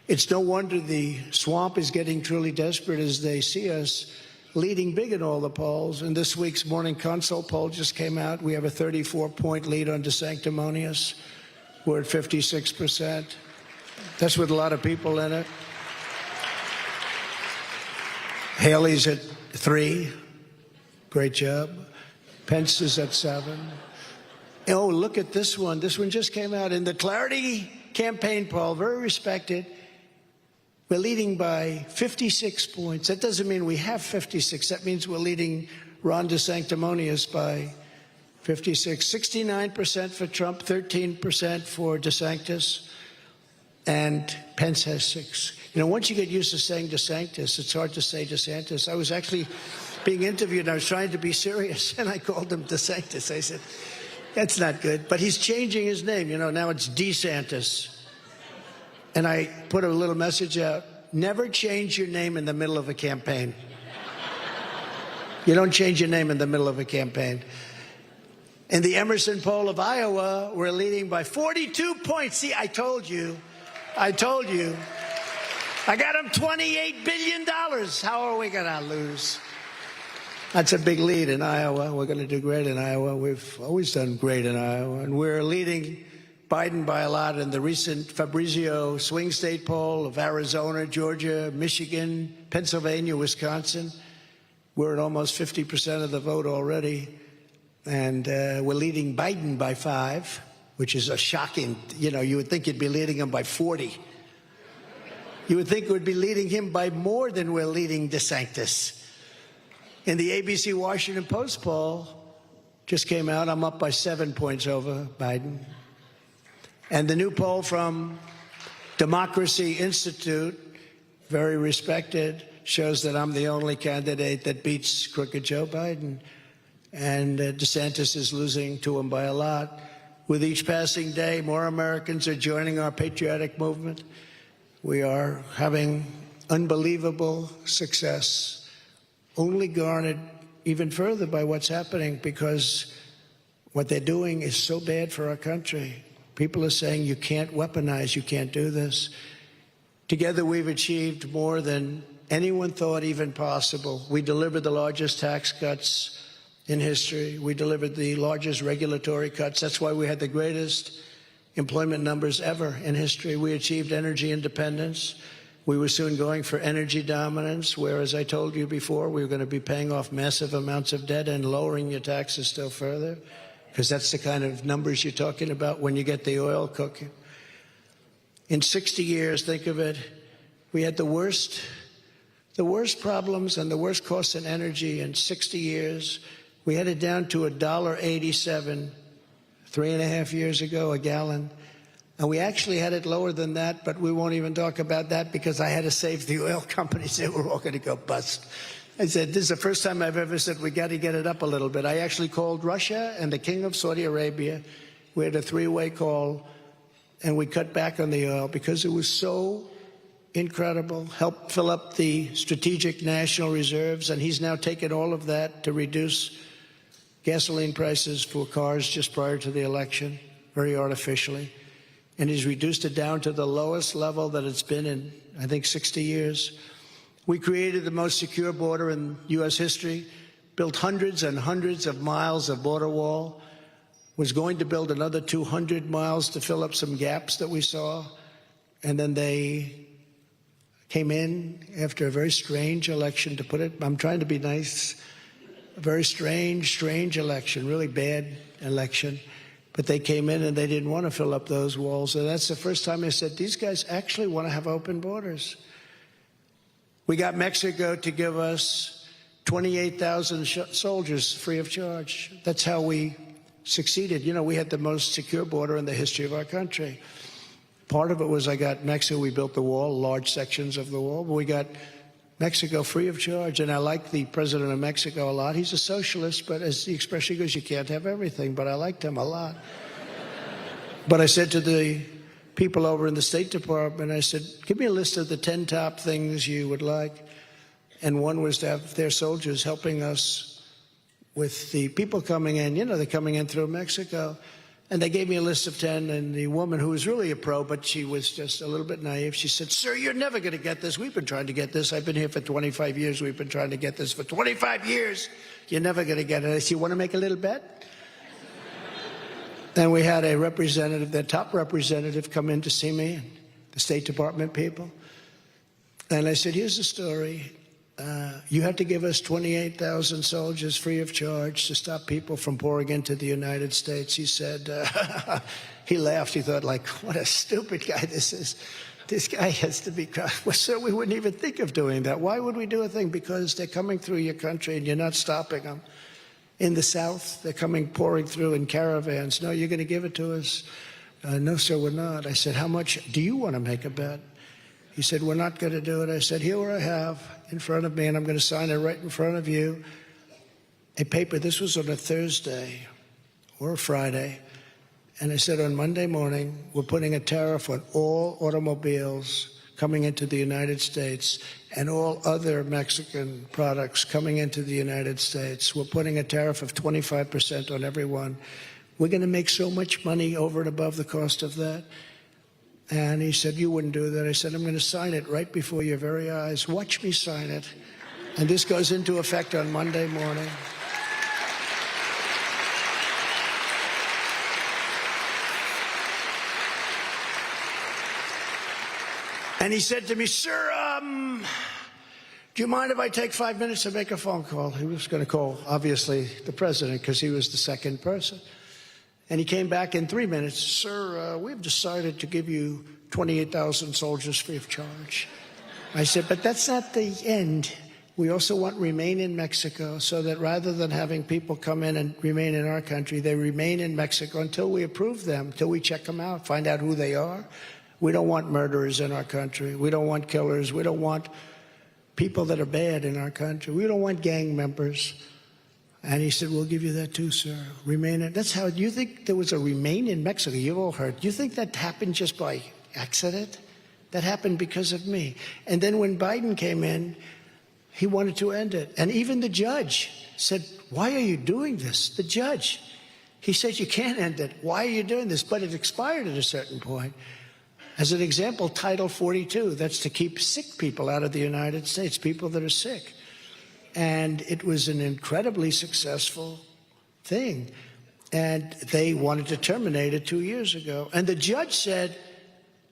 It's no wonder the swamp is getting truly desperate as they see us leading big in all the polls. And this week's Morning Consult poll just came out. We have a 34-point lead on DeSanctimonious. We're at 56%. That's with a lot of people in it. Haley's at 3. Great job. Pence is at 7. Oh, look at this one. This one just came out in the Clarity campaign poll, very respected. We're leading by 56 points. That doesn't mean we have 56. That means we're leading Ron DeSanctimonious by 56. 69% for Trump, 13% for DeSantis, and Pence has 6. You know, once you get used to saying DeSantis, it's hard to say DeSantis. I was actually being interviewed, and I was trying to be serious, and I called him DeSantis. I said, that's not good. But he's changing his name. You know, now it's DeSantis. And I put a little message out, never change your name in the middle of a campaign. You don't change your name in the middle of a campaign. In the Emerson poll of Iowa, we're leading by 42 points. See, I told you. I told you. I got him $28 billion. How are we going to lose? That's a big lead in Iowa. We're going to do great in Iowa. We've always done great in Iowa. And we're leading Biden by a lot in the recent Fabrizio swing state poll of Arizona, Georgia, Michigan, Pennsylvania, Wisconsin. We're at almost 50% of the vote already. And we're leading Biden by 5, which is a shocking, you know, you would think you'd be leading him by 40. You would think we'd be leading him by more than we're leading DeSantis. In the ABC Washington Post poll, just came out, I'm up by 7 points over Biden. And the new poll from Democracy Institute, very respected, shows that I'm the only candidate that beats crooked Joe Biden. And DeSantis is losing to him by a lot. With each passing day, more Americans are joining our patriotic movement. We are having unbelievable success, only garnered even further by what's happening, because what they're doing is so bad for our country. People are saying you can't weaponize, you can't do this. Together we've achieved more than anyone thought even possible. We delivered the largest tax cuts in history. We delivered the largest regulatory cuts. That's why we had the greatest employment numbers ever in history. We achieved energy independence. We were soon going for energy dominance, where, as I told you before, we were going to be paying off massive amounts of debt and lowering your taxes still further, because that's the kind of numbers you're talking about when you get the oil cooking. In 60 years, think of it, we had the worst problems and the worst costs in energy in 60 years. We had it down to $1.87 3.5 years ago a gallon. And we actually had it lower than that, but we won't even talk about that because I had to save the oil companies. They were all going to go bust. I said, this is the first time I've ever said we got to get it up a little bit. I actually called Russia and the King of Saudi Arabia. We had a 3-way call, and we cut back on the oil because it was so incredible. Helped fill up the strategic national reserves, and he's now taken all of that to reduce gasoline prices for cars just prior to the election, very artificially. And he's reduced it down to the lowest level that it's been in, I think, 60 years. We created the most secure border in U.S. history, built hundreds and hundreds of miles of border wall, was going to build another 200 miles to fill up some gaps that we saw. And then they came in after a very strange election, to put it, I'm trying to be nice, a very strange election, really bad election. But they came in and they didn't want to fill up those walls. And that's the first time I said, these guys actually want to have open borders. We got Mexico to give us 28,000 soldiers free of charge. That's how we succeeded. You know, we had the most secure border in the history of our country. Part of it was I got Mexico, we built the wall, large sections of the wall, but we got Mexico free of charge. And I like the president of Mexico a lot. He's a socialist, but as the expression goes, you can't have everything, but I liked him a lot. But I said to the people over in the State Department, I said, give me a list of the 10 top things you would like. And one was to have their soldiers helping us with the people coming in. You know, they're coming in through Mexico. And they gave me a list of 10, and the woman, who was really a pro, but she was just a little bit naive, she said, "Sir, you're never going to get this. We've been trying to get this. I've been here for 25 years. We've been trying to get this for 25 years. You're never going to get it." I said, "You want to make a little bet?" Then we had a representative, their top representative, come in to see me, the State Department people. And I said, "Here's the story. You had to give us 28,000 soldiers free of charge to stop people from pouring into the United States." He said, he laughed. He thought, like, what a stupid guy this is. This guy has to be, well, sir, we wouldn't even think of doing that. Why would we do a thing? Because they're coming through your country and you're not stopping them. In the South, they're coming, pouring through in caravans. "No, you're going to give it to us?" "No, sir, we're not." I said, "How much do you want to make a bet?" He said, "We're not going to do it." I said, "Here what I have in front of me, and I'm going to sign it right in front of you, a paper." This was on a Thursday or a Friday. And I said, "On Monday morning, we're putting a tariff on all automobiles coming into the United States and all other Mexican products coming into the United States. We're putting a tariff of 25% on everyone. We're going to make so much money over and above the cost of that." And he said, "You wouldn't do that." I said, "I'm going to sign it right before your very eyes. Watch me sign it." And this goes into effect on Monday morning. And he said to me, "Sir, do you mind if I take 5 minutes to make a phone call?" He was going to call, obviously, the president, because he was the second person. And he came back in 3 minutes. "Sir, we've decided to give you 28,000 soldiers free of charge." I said, "But that's not the end. We also want remain in Mexico, so that rather than having people come in and remain in our country, they remain in Mexico until we approve them, until we check them out, find out who they are. We don't want murderers in our country. We don't want killers. We don't want people that are bad in our country. We don't want gang members." And he said, "We'll give you that too, sir. Remain in." That's how, you think there was a remain in Mexico? You've all heard. You think that happened just by accident? That happened because of me. And then when Biden came in, he wanted to end it. And even the judge said, "Why are you doing this?" The judge. He said, "You can't end it. Why are you doing this?" But it expired at a certain point. As an example, Title 42, that's to keep sick people out of the United States, people that are sick. And it was an incredibly successful thing. And they wanted to terminate it 2 years ago. And the judge said,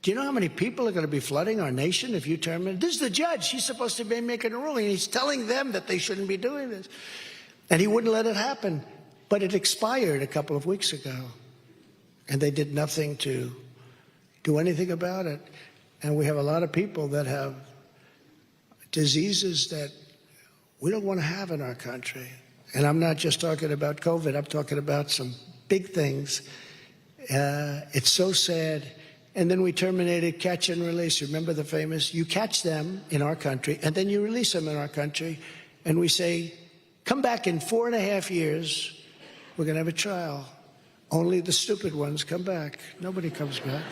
"Do you know how many people are going to be flooding our nation if you terminate?" This is the judge. He's supposed to be making a ruling. He's telling them that they shouldn't be doing this. And he wouldn't let it happen. But it expired a couple of weeks ago. And they did nothing to do anything about it. And we have a lot of people that have diseases that we don't want to have in our country. And I'm not just talking about COVID. I'm talking about some big things. It's so sad. And then we terminated catch and release. Remember the famous, you catch them in our country, and then you release them in our country. And we say, come back in 4.5 years. We're going to have a trial. Only the stupid ones come back. Nobody comes back.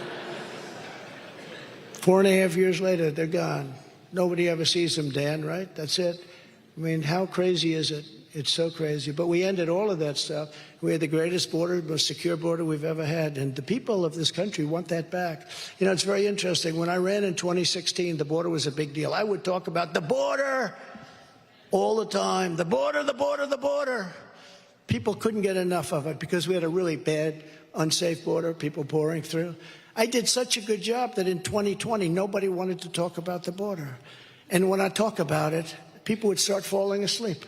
4.5 years later, they're gone. Nobody ever sees them, Dan, right? That's it. I mean, how crazy is it? It's so crazy. But we ended all of that stuff. We had the greatest border, most secure border we've ever had. And the people of this country want that back. You know, it's very interesting. When I ran in 2016, the border was a big deal. I would talk about the border all the time. The border, the border, the border. People couldn't get enough of it because we had a really bad, unsafe border, people pouring through. I did such a good job that in 2020, nobody wanted to talk about the border. And when I talk about it, people would start falling asleep.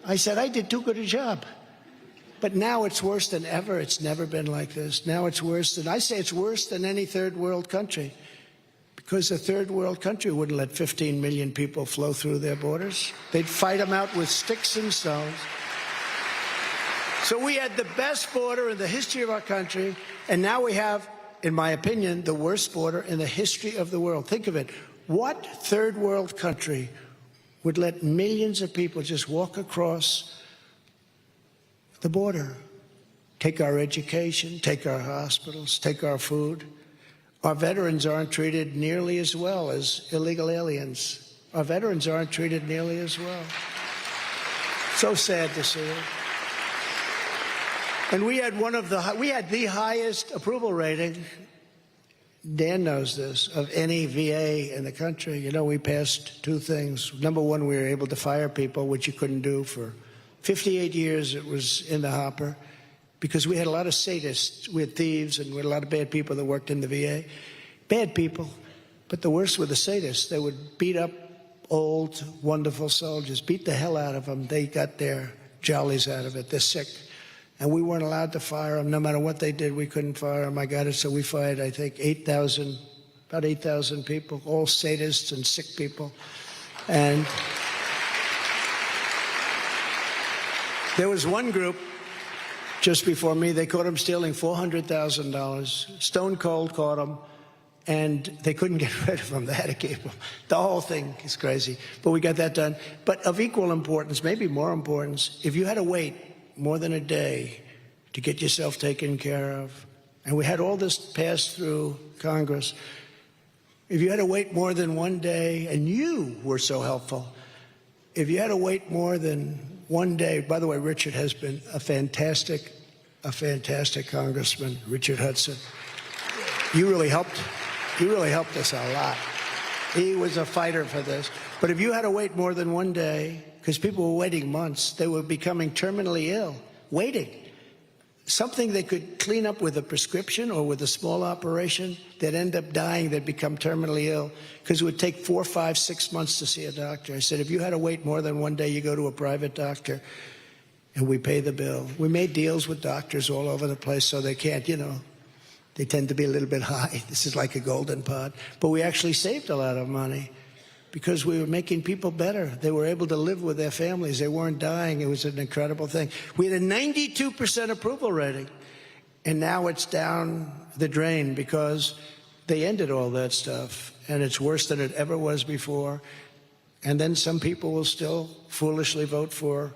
I said, I did too good a job. But now it's worse than ever. It's never been like this. Now it's worse than, I say it's worse than any third world country. Because a third world country wouldn't let 15 million people flow through their borders. They'd fight them out with sticks and stones. So we had the best border in the history of our country, and now we have, in my opinion, the worst border in the history of the world. Think of it. What third world country would let millions of people just walk across the border, take our education, take our hospitals, take our food? Our veterans aren't treated nearly as well as illegal aliens. Our veterans aren't treated nearly as well. So sad to see it. And we had the highest approval rating, Dan knows this, of any VA in the country. You know, we passed two things. Number one, we were able to fire people, which you couldn't do for 58 years. It was in the hopper because we had a lot of sadists. We had thieves and we had a lot of bad people that worked in the VA. Bad people, but the worst were the sadists. They would beat up old, wonderful soldiers, beat the hell out of them. They got their jollies out of it. They're sick. And we weren't allowed to fire them. No matter what they did, we couldn't fire them. I got it. So we fired, I think, about 8,000 people, all sadists and sick people. And there was one group just before me. They caught them stealing $400,000. Stone Cold caught them. And they couldn't get rid of them. They had to keep them. The whole thing is crazy. But we got that done. But of equal importance, maybe more importance, if you had to wait more than a day to get yourself taken care of, and we had all this passed through Congress, if you had to wait more than one day, and you were so helpful, if you had to wait more than one day, by the way, Richard has been a fantastic congressman, Richard Hudson. You really helped us a lot. He was a fighter for this. But if you had to wait more than one day, because people were waiting months, they were becoming terminally ill, waiting. Something they could clean up with a prescription or with a small operation, they'd end up dying, they'd become terminally ill, because it would take 4, 5, 6 months to see a doctor. I said, if you had to wait more than one day, you go to a private doctor, and we pay the bill. We made deals with doctors all over the place so they can't, you know, they tend to be a little bit high. This is like a golden pot. But we actually saved a lot of money because we were making people better. They were able to live with their families. They weren't dying. It was an incredible thing. We had a 92% approval rating, and now it's down the drain because they ended all that stuff, and it's worse than it ever was before. And then some people will still foolishly vote for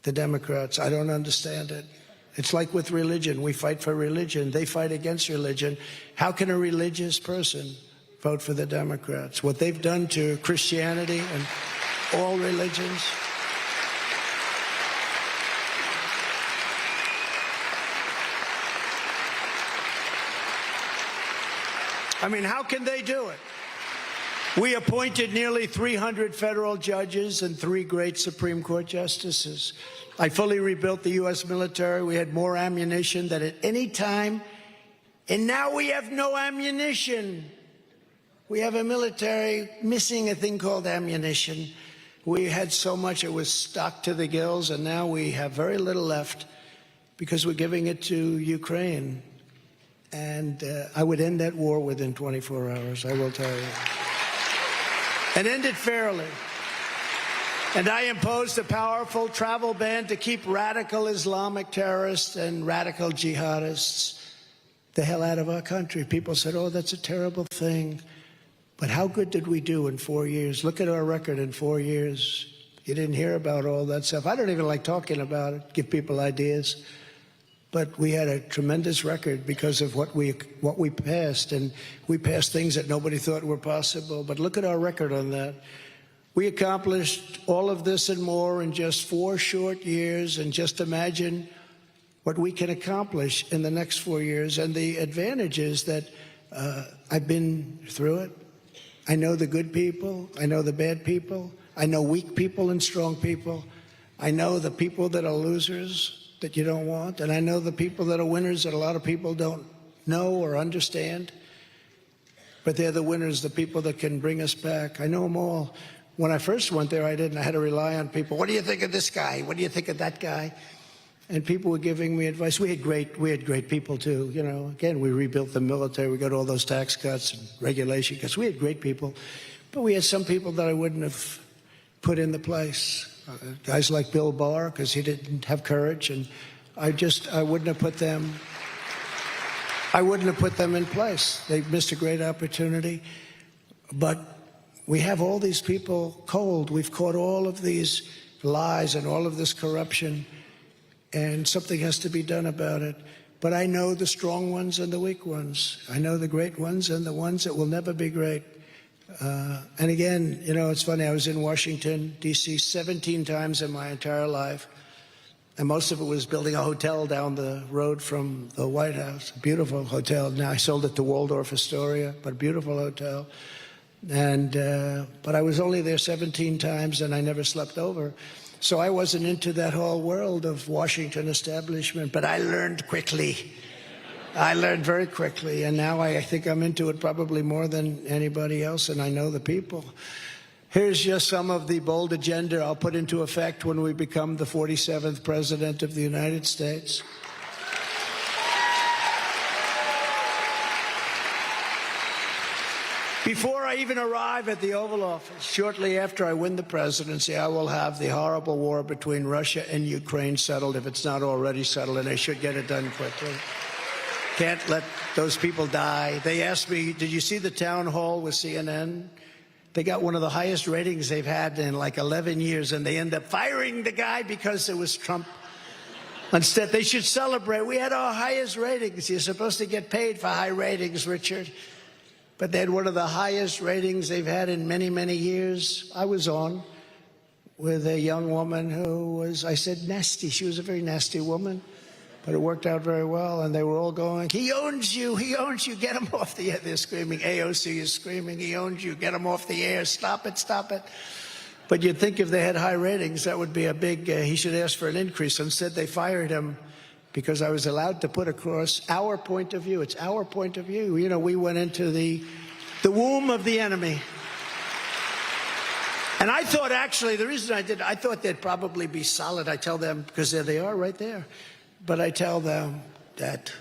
the Democrats. I don't understand it. It's like with religion. We fight for religion. They fight against religion. How can a religious person vote for the Democrats? What they've done to Christianity and all religions. I mean, how can they do it? We appointed nearly 300 federal judges and 3 great Supreme Court justices. I fully rebuilt the U.S. military. We had more ammunition than at any time. And now we have no ammunition. We have a military missing a thing called ammunition. We had so much it was stocked to the gills, and now we have very little left because we're giving it to Ukraine. And I would end that war within 24 hours, I will tell you. And end it fairly. And I imposed a powerful travel ban to keep radical Islamic terrorists and radical jihadists the hell out of our country. People said, oh, that's a terrible thing. But how good did we do in 4 years? Look at our record in 4 years. You didn't hear about all that stuff. I don't even like talking about it, give people ideas. But we had a tremendous record because of what we passed. And we passed things that nobody thought were possible. But look at our record on that. We accomplished all of this and more in just 4 short years, and just imagine what we can accomplish in the next 4 years. And the advantage is that I've been through it. I know the good people. I know the bad people. I know weak people and strong people. I know the people that are losers that you don't want, and I know the people that are winners that a lot of people don't know or understand. But they're the winners, the people that can bring us back. I know them all. When I first went there, I didn't. I had to rely on people. What do you think of this guy? What do you think of that guy? And people were giving me advice. We had great people too. You know, again, we rebuilt the military. We got all those tax cuts and regulation cuts. We had great people, but we had some people that I wouldn't have put in the place. Guys like Bill Barr, because he didn't have courage, and I wouldn't have put them. I wouldn't have put them in place. They missed a great opportunity, but we have all these people cold. We've caught all of these lies and all of this corruption, and something has to be done about it. But I know the strong ones and the weak ones. I know the great ones and the ones that will never be great. And again, you know, it's funny, I was in Washington, D.C. 17 times in my entire life. And most of it was building a hotel down the road from the White House, a beautiful hotel. Now I sold it to Waldorf Astoria, but a beautiful hotel. And but I was only there 17 times, and I never slept over. So I wasn't into that whole world of Washington establishment, but I learned quickly. I learned very quickly, and now I think I'm into it probably more than anybody else, and I know the people. Here's just some of the bold agenda I'll put into effect when we become the 47th President of the United States. Before I even arrive at the Oval Office, shortly after I win the presidency, I will have the horrible war between Russia and Ukraine settled, if it's not already settled, and they should get it done quickly. Can't let those people die. They asked me, did you see the town hall with CNN? They got one of the highest ratings they've had in like 11 years, and they end up firing the guy because it was Trump. Instead, they should celebrate. We had our highest ratings. You're supposed to get paid for high ratings, Richard. But they had one of the highest ratings they've had in many, many years. I was on with a young woman who was, I said, nasty. She was a very nasty woman. But it worked out very well, and they were all going, he owns you, get him off the air. They're screaming, AOC is screaming, he owns you, get him off the air, stop it, stop it. But you'd think if they had high ratings, that would be a big, he should ask for an increase. Instead, they fired him because I was allowed to put across our point of view. It's our point of view. You know, we went into the womb of the enemy. And I thought, actually, the reason I thought they'd probably be solid. I tell them, because there they are right there. But I tell them that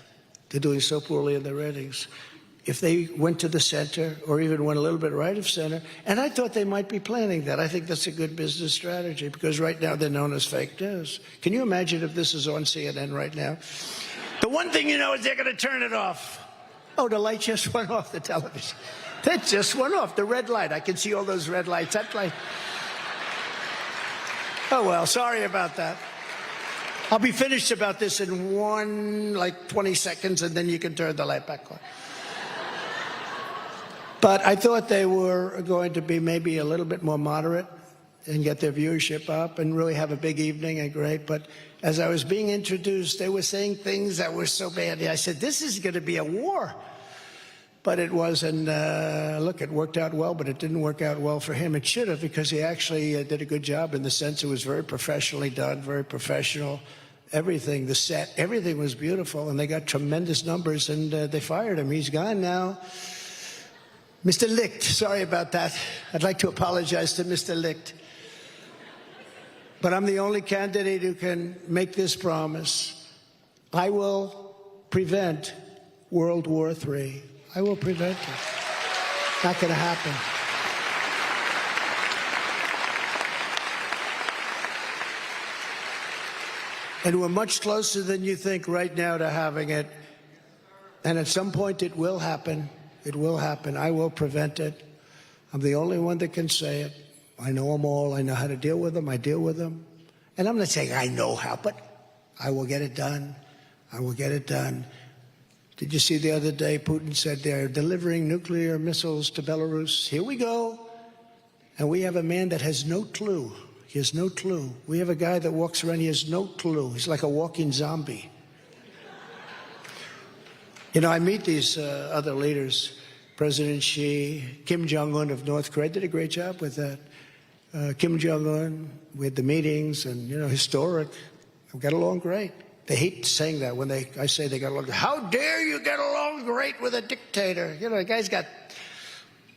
they're doing so poorly in their ratings. If they went to the center or even went a little bit right of center, and I thought they might be planning that. I think that's a good business strategy because right now they're known as fake news. Can you imagine if this is on CNN right now? The one thing you know is they're going to turn it off. Oh, the light just went off the television. That just went off, the red light. I can see all those red lights. That light. Oh, well, sorry about that. I'll be finished about this in 20 seconds, and then you can turn the light back on. But I thought they were going to be maybe a little bit more moderate and get their viewership up and really have a big evening and great. But as I was being introduced, they were saying things that were so bad. I said, this is going to be a war. But it wasn't, look, it worked out well, but it didn't work out well for him. It should have, because he actually did a good job in the sense it was very professionally done, very professional. Everything, the set, everything was beautiful, and they got tremendous numbers, and they fired him. He's gone now. Mr. Licht, sorry about that. I'd like to apologize to Mr. Licht. But I'm the only candidate who can make this promise. I will prevent World War III. I will prevent it. Not going to happen. And we're much closer than you think right now to having it. And at some point it will happen. It will happen. I will prevent it. I'm the only one that can say it. I know them all. I know how to deal with them. I deal with them. And I'm not saying I know how, but I will get it done. I will get it done. Did you see the other day Putin said they're delivering nuclear missiles to Belarus? Here we go. And we have a man that has no clue. He has no clue. We have a guy that walks around, he has no clue. He's like a walking zombie. You know, I meet these other leaders, President Xi, Kim Jong-un of North Korea did a great job with that. Kim Jong-un with the meetings and, you know, historic. We got along great. They hate saying that when I say they got along. How dare you get along great with a dictator? You know, the guy's got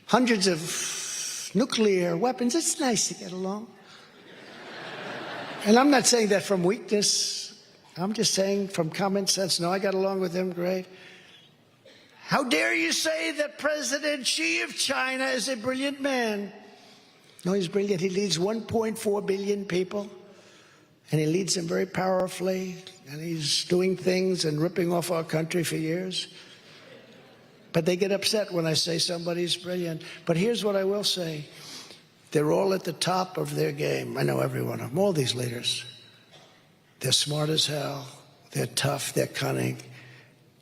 hundreds of nuclear weapons. It's nice to get along. And I'm not saying that from weakness. I'm just saying from common sense. No, I got along with him great. How dare you say that President Xi of China is a brilliant man? No, he's brilliant. He leads 1.4 billion people, and he leads them very powerfully, and he's doing things and ripping off our country for years. But they get upset when I say somebody's brilliant. But here's what I will say. They're all at the top of their game. I know every one of them, all these leaders. They're smart as hell. They're tough. They're cunning.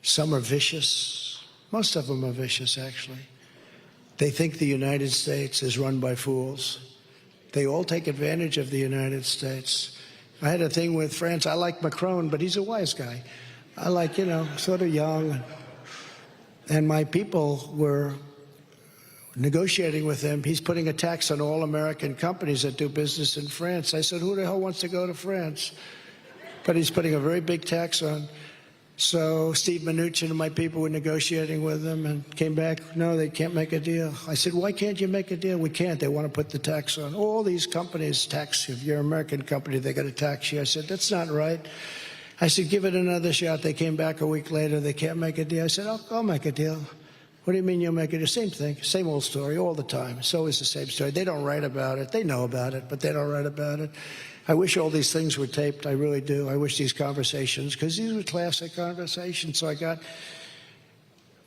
Some are vicious. Most of them are vicious, actually. They think the United States is run by fools. They all take advantage of the United States. I had a thing with France. I like Macron, but he's a wise guy. I like, sort of young. And my people were negotiating with him. He's putting a tax on all American companies that do business in France. I said, who the hell wants to go to France? But he's putting a very big tax on. So Steve Mnuchin and my people were negotiating with him and came back, no, they can't make a deal. I said, why can't you make a deal? We can't. They want to put the tax on. All these companies tax. If you're an American company, they got to tax you. I said, that's not right. I said, give it another shot. They came back a week later. They can't make a deal. I said, I'll make a deal. What do you mean you'll make a deal? Same thing, same old story all the time. It's always the same story. They don't write about it. They know about it, but they don't write about it. I wish all these things were taped. I really do. I wish these conversations, because these were classic conversations. So I got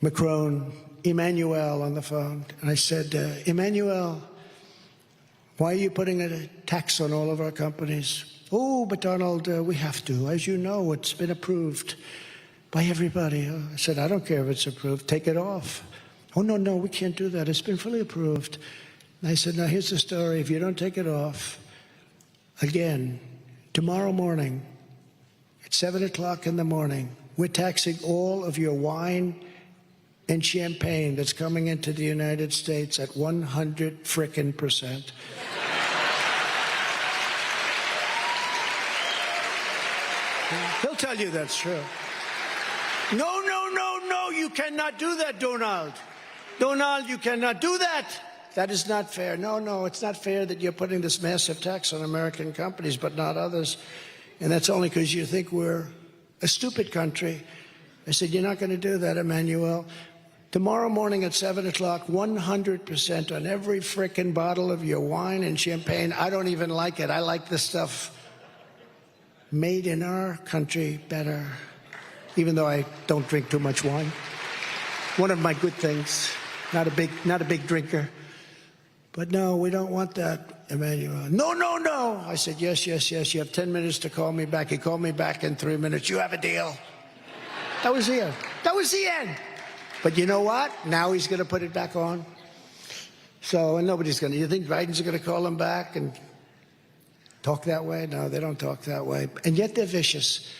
Macron, Emmanuel on the phone, and I said, Emmanuel, why are you putting a tax on all of our companies? Oh, but Donald, we have to. As you know, it's been approved by everybody. I said, I don't care if it's approved. Take it off. Oh, no, we can't do that. It's been fully approved. And I said, now, here's the story. If you don't take it off, again, tomorrow morning at 7 o'clock in the morning, we're taxing all of your wine and champagne that's coming into the United States at 100%. He'll tell you that's true. No, you cannot do that, Donald. Donald, you cannot do that. That is not fair. No, it's not fair that you're putting this massive tax on American companies, but not others. And that's only because you think we're a stupid country. I said, you're not going to do that, Emmanuel. Tomorrow morning at 7 o'clock, 100% on every frickin' bottle of your wine and champagne. I don't even like it. I like the stuff made in our country better, even though I don't drink too much wine. One of my good things. Not a big drinker. But no, we don't want that, Emmanuel. No. I said, yes. You have 10 minutes to call me back. He called me back in 3 minutes. You have a deal. That was the end. That was the end. But you know what? Now he's going to put it back on. So, and nobody's going to. You think Biden's going to call him back and talk that way? No, they don't talk that way. And yet they're vicious.